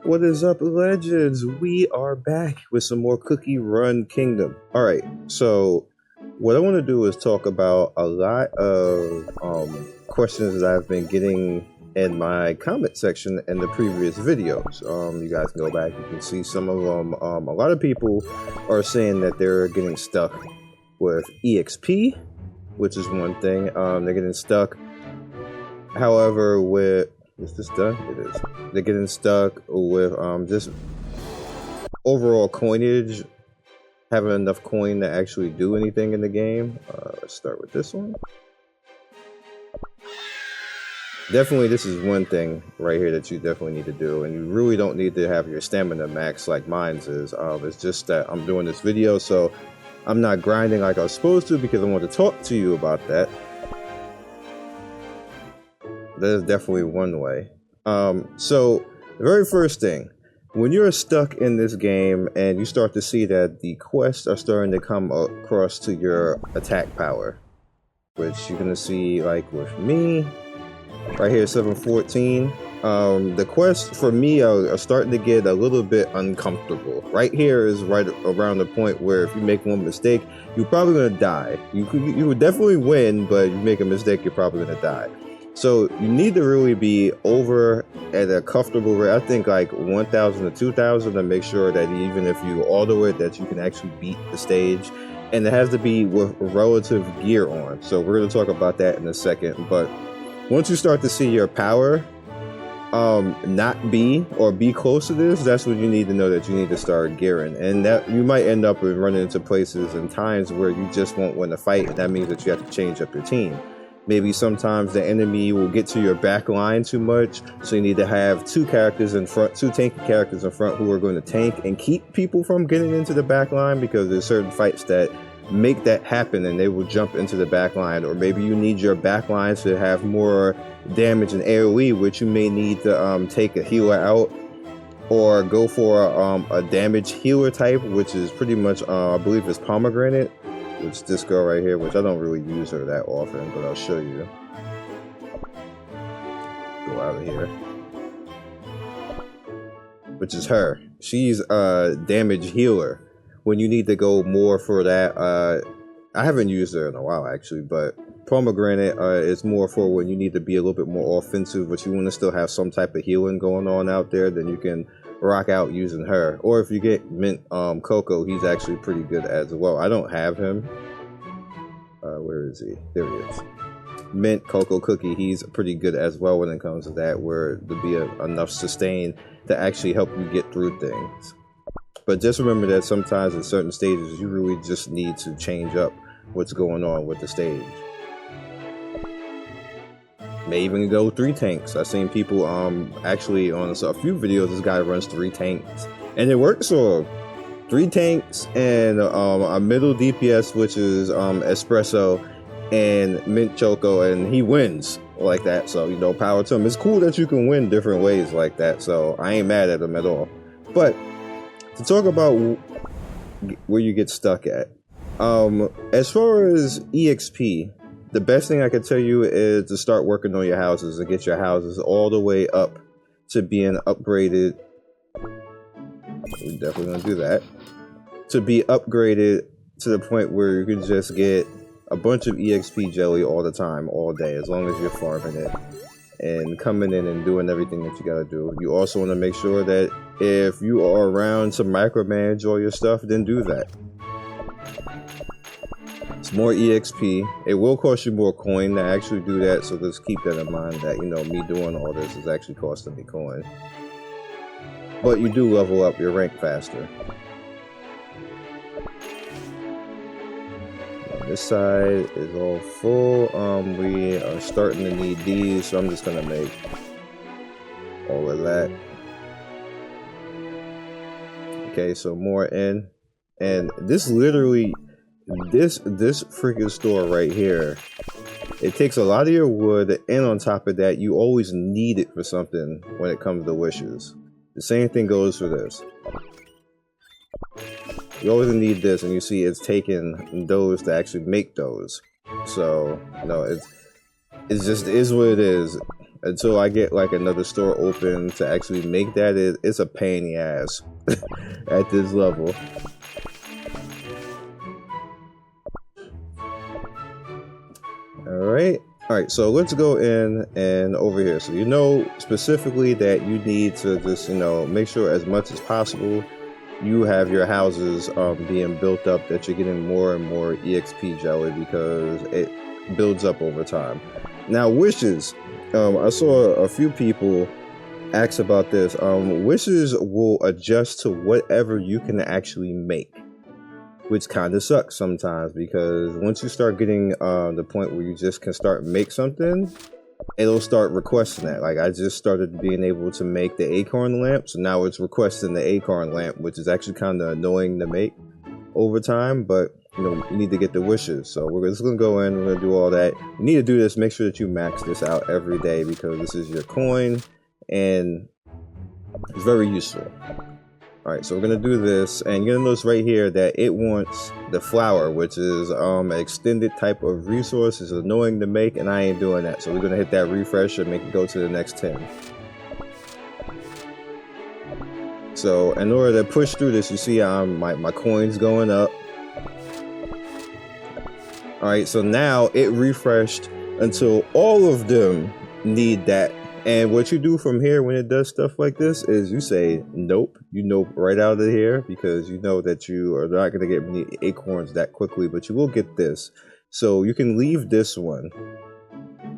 What is up, legends? We are back with some more Cookie Run Kingdom. Alright, so what I want to do is talk about a lot of questions that I've been getting in my comment section in the previous videos. You guys can go back, you can see some of them. A lot of people are saying that they're getting stuck with EXP, which is one thing. They're getting stuck, however, with... Is this done? It is. They're getting stuck with just overall coinage, having enough coin to actually do anything in the game. Let's start with this one. Definitely, this is one thing right here that you definitely need to do, and you really don't need to have your stamina max like mine's is. It's just that I'm doing this video, so I'm not grinding like I was supposed to because I want to talk to you about that. That is definitely one way. So the very first thing, when you're stuck in this game and you start to see that the quests are starting to come across to your attack power, which you're gonna see like with me right here, 714. The quests for me are starting to get a little bit uncomfortable. Right here is right around the point where if you make one mistake, you're probably gonna die. You would definitely win, but if you make a mistake, you're probably gonna die. So you need to really be over at a comfortable rate. I think like 1,000 to 2,000 to make sure that even if you auto it, that you can actually beat the stage. And it has to be with relative gear on. So we're going to talk about that in a second. But once you start to see your power not be or be close to this, that's when you need to know that you need to start gearing. And that you might end up running into places and times where you just won't win the fight. And that means that you have to change up your team. Maybe sometimes the enemy will get to your back line too much, so you need to have two characters in front, two tanky characters in front who are going to tank and keep people from getting into the back line, because there's certain fights that make that happen and they will jump into the back line. Or maybe you need your back lines to have more damage and AoE, which you may need to take a healer out or go for a damage healer type, which is pretty much, I believe it's Pomegranate. Which this girl right here, which I don't really use her that often, but I'll show you. Go out of here. Which is her. She's a damage healer. When you need to go more for that, I haven't used her in a while actually, but Pomegranate is more for when you need to be a little bit more offensive, but you want to still have some type of healing going on out there, then you can rock out using her. Or if you get Mint Coco, he's actually pretty good as well. I don't have him. Where is he? There he is. Mint Coco Cookie, he's pretty good as well when it comes to that, where to be enough sustain to actually help you get through things. But just remember that sometimes in certain stages you really just need to change up what's going on with the stage. May even go 3 tanks. I've seen people actually on a few videos, this guy runs 3 tanks and it works. So 3 tanks and a middle DPS, which is Espresso and Mint Choco, and he wins like that. So, you know, power to him. It's cool that you can win different ways like that, so I ain't mad at him at all. But to talk about where you get stuck at, as far as EXP, the best thing I can tell you is to start working on your houses and get your houses all the way up to being upgraded. We're definitely gonna do that. To be upgraded to the point where you can just get a bunch of EXP jelly all the time, all day, as long as you're farming it and coming in and doing everything that you gotta do. You also want to make sure that if you are around to micromanage all your stuff, then do that. It's more EXP. It will cost you more coin to actually do that, so just keep that in mind that, you know, me doing all this is actually costing me coin. But you do level up your rank faster. This side is all full. We are starting to need these, so I'm just gonna make all of that. Okay, so more in. And this literally, this freaking store right here, it takes a lot of your wood, and on top of that, you always need it for something when it comes to wishes. The same thing goes for this. You always need this, and you see it's taking those to actually make those. So, you know, it's just is what it is. Until I get like another store open to actually make that, it's a pain in the ass at this level. Alright, so let's go in and over here. So you know specifically that you need to just, you know, make sure as much as possible you have your houses being built up, that you're getting more and more EXP jelly, because it builds up over time. Now wishes, I saw a few people ask about this. Wishes will adjust to whatever you can actually make, which kind of sucks sometimes, because once you start getting the point where you just can start make something, it'll start requesting that. Like I just started being able to make the acorn lamp, so now it's requesting the acorn lamp, which is actually kind of annoying to make over time, but you know, you need to get the wishes. So we're just gonna go in, we're gonna do all that. You need to do this, make sure that you max this out every day, because this is your coin and it's very useful. Alright, so we're gonna do this, and you're gonna notice right here that it wants the flower, which is an extended type of resource. It's annoying to make, and I ain't doing that. So we're gonna hit that refresh and make it go to the next 10. So in order to push through this, you see my coins going up. Alright, so now it refreshed until all of them need that. And what you do from here when it does stuff like this is you say nope. You nope right out of here, because you know that you are not going to get many acorns that quickly, but you will get this. So you can leave this one,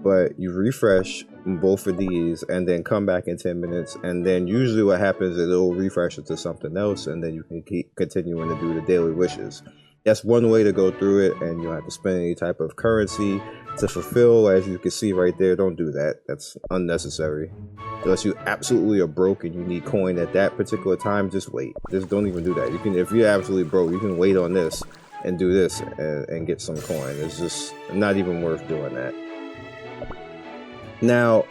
but you refresh both of these and then come back in 10 minutes. And then usually what happens is it'll refresh it to something else, and then you can keep continuing to do the daily wishes. That's one way to go through it, and you don't have to spend any type of currency to fulfill. As you can see right there, don't do that. That's unnecessary. Unless you absolutely are broke and you need coin at that particular time, just wait. Just don't even do that. You can, if you're absolutely broke, you can wait on this and do this and get some coin. It's just not even worth doing that. Now,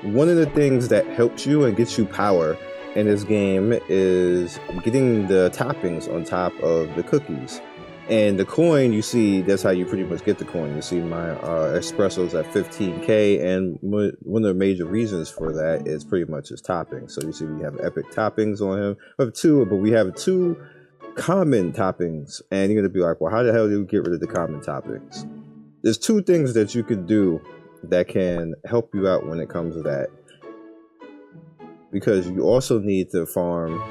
one of the things that helps you and gets you power in this game is getting the toppings on top of the cookies. And the coin, you see, that's how you pretty much get the coin. You see my espresso's at 15k, and one of the major reasons for that is pretty much his toppings. So you see we have epic toppings on him. We have two, but we have two common toppings, and you're gonna be like, well, how the hell do you get rid of the common toppings? There's two things that you can do that can help you out when it comes to that, because you also need to farm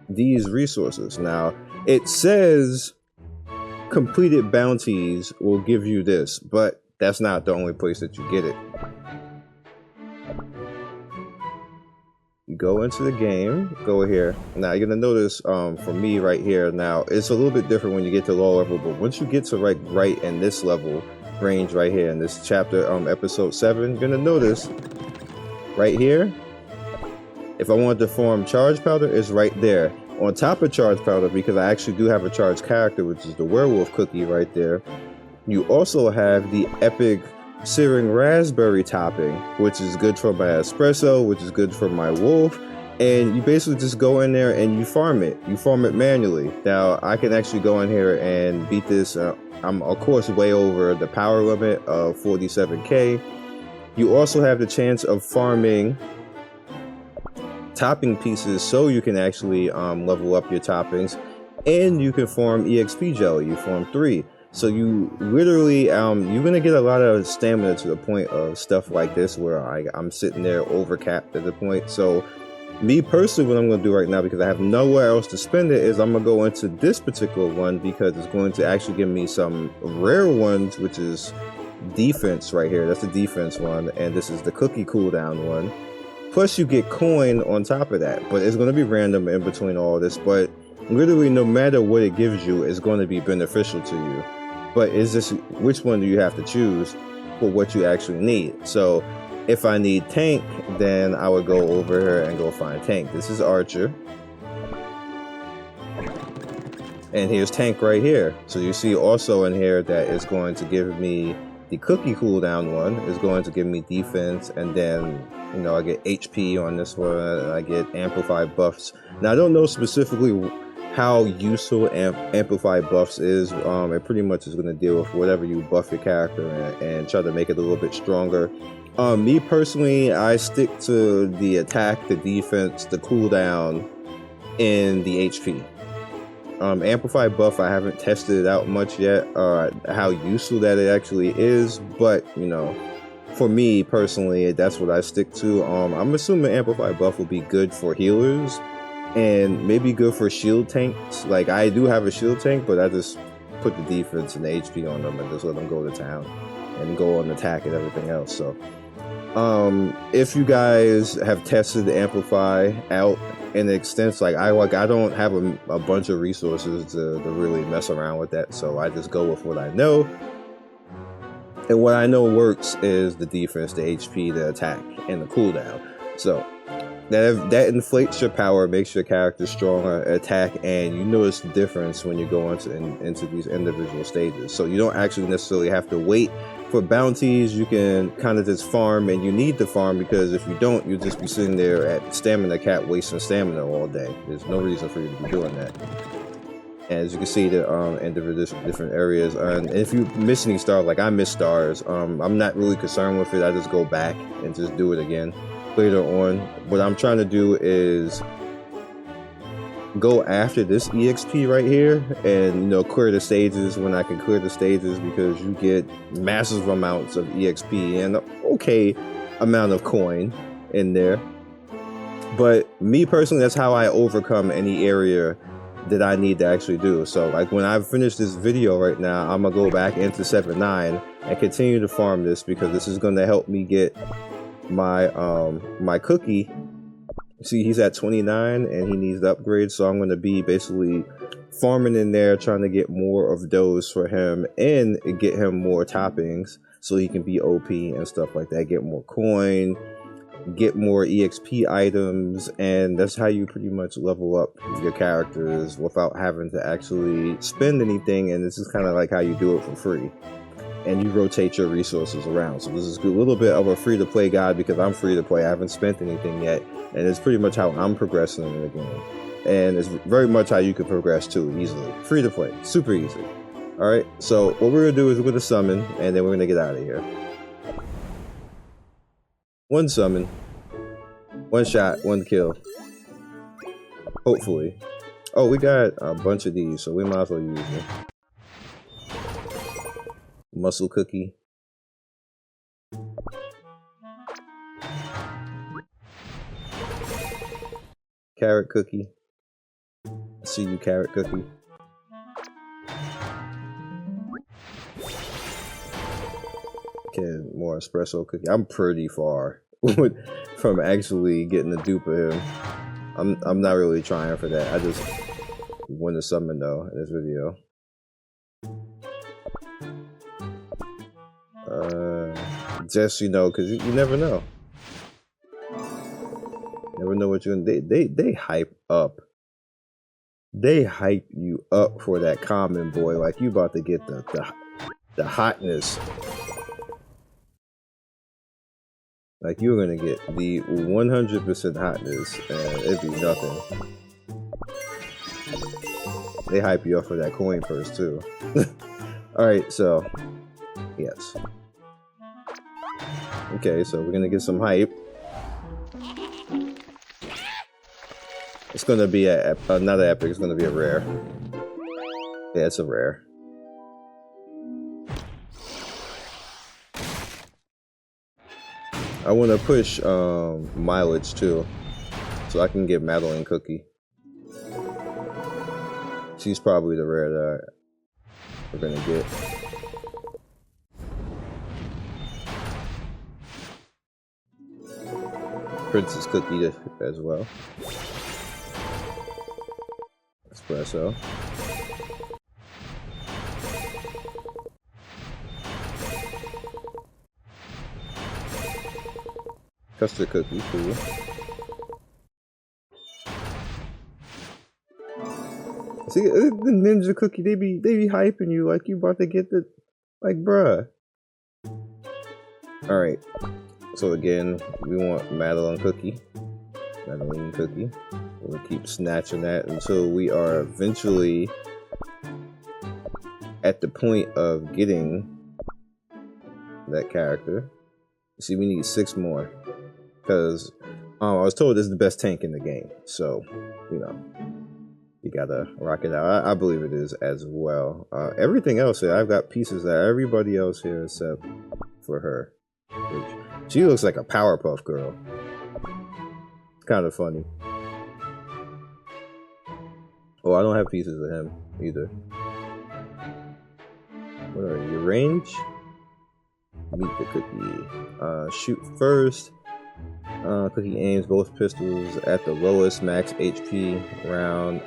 these resources. Now, it says completed bounties will give you this, but that's not the only place that you get it. You go into the game, go here. Now you're gonna notice for me right here, now it's a little bit different when you get to low level, but once you get to right in this level range right here in this chapter, episode 7, you're gonna notice right here, if I wanted to farm charge powder, it's right there. On top of charge powder, because I actually do have a charged character, which is the werewolf cookie right there, you also have the epic searing raspberry topping, which is good for my espresso, which is good for my wolf. And you basically just go in there and you farm it. You farm it manually. Now, I can actually go in here and beat this. I'm, of course, way over the power limit of 47k. You also have the chance of farming topping pieces, so you can actually level up your toppings, and you can farm EXP jelly. You farm 3, so you literally you're gonna get a lot of stamina to the point of stuff like this where I'm sitting there overcapped at the point. So me personally, what I'm gonna do right now, because I have nowhere else to spend it, is I'm gonna go into this particular one, because it's going to actually give me some rare ones, which is defense right here. That's the defense one, and this is the cookie cooldown one. Plus you get coin on top of that, but it's going to be random in between all this. But literally no matter what it gives you, it's going to be beneficial to you. But it's just which one do you have to choose for what you actually need. So if I need tank, then I would go over here and go find tank. This is archer. And here's tank right here. So you see also in here that it's going to give me the cookie cooldown one, is going to give me defense, and then, you know, I get HP on this one, and I get amplified buffs. Now, I don't know specifically how useful amplify buffs is. It pretty much is going to deal with whatever you buff your character and try to make it a little bit stronger. Me personally, I stick to the attack, the defense, the cooldown, and the HP. Amplify buff, I haven't tested it out much yet, how useful that it actually is, but you know, for me personally, that's what I stick to. I'm assuming amplify buff will be good for healers and maybe good for shield tanks. Like, I do have a shield tank, but I just put the defense and the HP on them and just let them go to town and go on attack and everything else. So if you guys have tested the amplify out in the extent, like I don't have a bunch of resources to really mess around with that, so I just go with what I know. And what I know works is the defense, the HP, the attack, and the cooldown. So that inflates your power, makes your character stronger, attack, and you notice the difference when you go into these individual stages. So you don't actually necessarily have to wait for bounties. You can kind of just farm, and you need to farm, because if you don't, you'll just be sitting there at stamina cap wasting stamina all day. There's no reason for you to be doing that. And as you can see, the in different areas, and if you miss any stars, like I miss stars, I'm not really concerned with it. I just go back and just do it again later on. What I'm trying to do is go after this EXP right here, and you know, clear the stages when I can clear the stages, because you get massive amounts of EXP and okay amount of coin in there. But me personally, that's how I overcome any area that I need to actually do. So like when I finish this video right now, I'm gonna go back into 7-9 and continue to farm this, because this is going to help me get my my cookie. See, he's at 29 and he needs the upgrade, so I'm going to be basically farming in there, trying to get more of those for him and get him more toppings so he can be OP and stuff like that, get more coin, get more EXP items, and that's how you pretty much level up your characters without having to actually spend anything. And this is kind of like how you do it for free, and you rotate your resources around. So this is a little bit of a free-to-play guide, because I'm free to play. I haven't spent anything yet, and it's pretty much how I'm progressing in the game, and it's very much how you can progress too, easily. Free to play, super easy. All right, so what we're gonna do is we're gonna summon, and then we're gonna get out of here. One summon, one shot, one kill, hopefully. Oh, we got a bunch of these, so we might as well use them. Muscle cookie. Carrot cookie. See you, carrot cookie. Okay, more espresso cookie. I'm pretty far from actually getting a dupe of him. I'm not really trying for that. I just want to summon though in this video. Just, you know, because you never know. Never know what you're gonna. They hype up. They hype you up for that common boy, like you about to get the hotness. Like you're gonna get the 100% hotness, and it'd be nothing. They hype you up for that coin first too. All right, so yes. Okay, so we're gonna get some hype. It's gonna be not an epic. It's gonna be a rare. Yeah, it's a rare. I want to push mileage too, so I can get Madeline Cookie. She's probably the rare that we're gonna get. Princess Cookie as well. Espresso. Custard cookie, cool. See, the ninja cookie, they be hyping you like you about to get the, like, bruh. All right. So again, we want Madeline Cookie. Madeline Cookie. We'll keep snatching that until we are eventually at the point of getting that character. See, we need 6 more. Because I was told this is the best tank in the game. So, you know, you gotta rock it out. I believe it is as well. Everything else here, I've got pieces that everybody else here except for her. She looks like a Powerpuff Girl. It's kind of funny. Oh, I don't have pieces of him either. What are you? Range? Meet the cookie. Shoot first. Cookie aims both pistols at the lowest max HP round.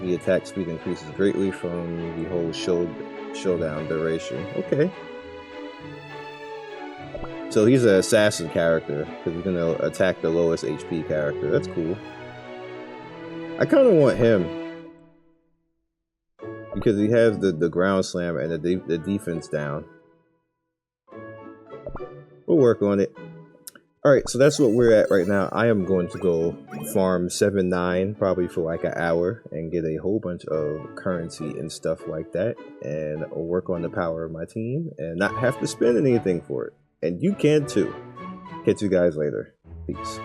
The attack speed increases greatly from the whole showdown duration. Okay. So he's an assassin character because he's gonna attack the lowest HP character. That's cool. I kind of want him because he has the ground slam and the defense down. We'll work on it. Alright, so that's what we're at right now. I am going to go farm 7-9 probably for like an hour and get a whole bunch of currency and stuff like that and work on the power of my team and not have to spend anything for it. And you can too. Catch you guys later. Peace.